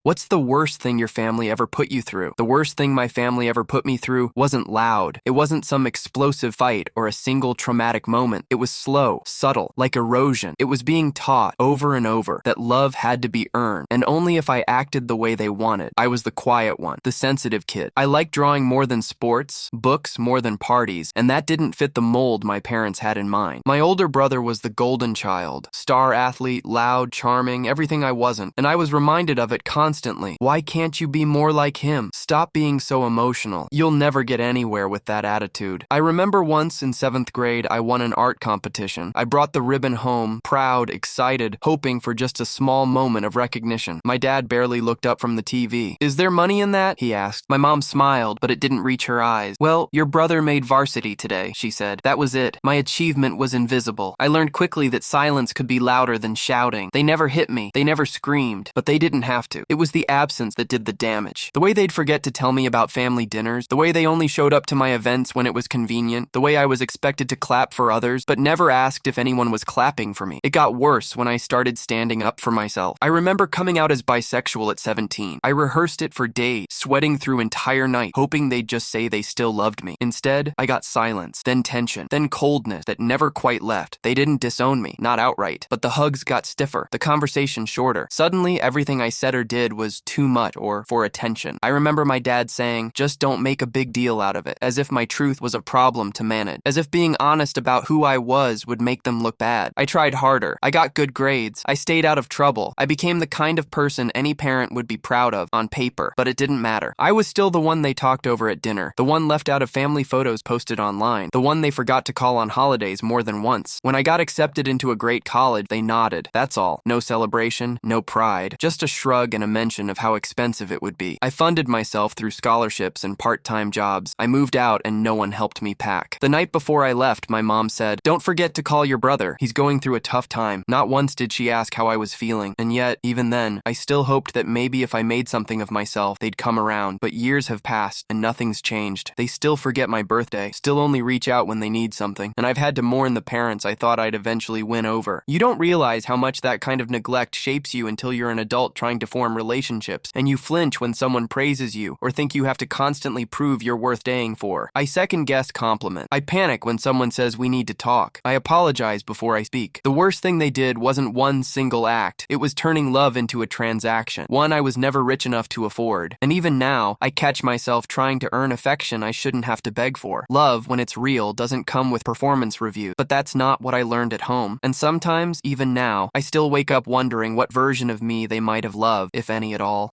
What's the worst thing your family ever put you through? The worst thing my family ever put me through wasn't loud. It wasn't some explosive fight or a single traumatic moment. It was slow, subtle, like erosion. It was being taught over and over that love had to be earned, and only if I acted the way they wanted. I was the quiet one, the sensitive kid. I liked drawing more than sports, books more than parties, and that didn't fit the mold my parents had in mind. My older brother was the golden child, star athlete, loud, charming, everything I wasn't, and I was reminded of it constantly. Why can't you be more like him? Stop being so emotional. You'll never get anywhere with that attitude. I remember once in 7th grade, I won an art competition. I brought the ribbon home, proud, excited, hoping for just a small moment of recognition. My dad barely looked up from the TV. "Is there money in that?" he asked. My mom smiled, but it didn't reach her eyes. "Well, your brother made varsity today," she said. That was it. My achievement was invisible. I learned quickly that silence could be louder than shouting. They never hit me. They never screamed, but they didn't have to. It was the absence that did the damage. The way they'd forget to tell me about family dinners, the way they only showed up to my events when it was convenient, the way I was expected to clap for others, but never asked if anyone was clapping for me. It got worse when I started standing up for myself. I remember coming out as bisexual at 17. I rehearsed it for days, sweating through entire night, hoping they'd just say they still loved me. Instead, I got silence, then tension, then coldness that never quite left. They didn't disown me, not outright, but the hugs got stiffer, the conversation shorter. Suddenly, everything I said or did was too much or for attention. I remember my dad saying, "Just don't make a big deal out of it," as if my truth was a problem to manage, as if being honest about who I was would make them look bad. I tried harder. I got good grades. I stayed out of trouble. I became the kind of person any parent would be proud of on paper, but it didn't matter. I was still the one they talked over at dinner, the one left out of family photos posted online, the one they forgot to call on holidays more than once. When I got accepted into a great college, they nodded. That's all. No celebration, no pride, just a shrug and a mention of how expensive it would be. I funded myself through scholarships and part-time jobs. I moved out and no one helped me pack. The night before I left, my mom said, "Don't forget to call your brother. He's going through a tough time." Not once did she ask how I was feeling, and yet, even then, I still hoped that maybe if I made something of myself, they'd come around. But years have passed and nothing's changed. They still forget my birthday, still only reach out when they need something, and I've had to mourn the parents I thought I'd eventually win over. You don't realize how much that kind of neglect shapes you until you're an adult trying to form relationships, and you flinch when someone praises you or think you have to constantly prove you're worth staying for. I second-guess compliment. I panic when someone says we need to talk. I apologize before I speak. The worst thing they did wasn't one single act. It was turning love into a transaction, one I was never rich enough to afford. And even now, I catch myself trying to earn affection I shouldn't have to beg for. Love, when it's real, doesn't come with performance reviews, but that's not what I learned at home. And sometimes, even now, I still wake up wondering what version of me they might have loved, if any at all.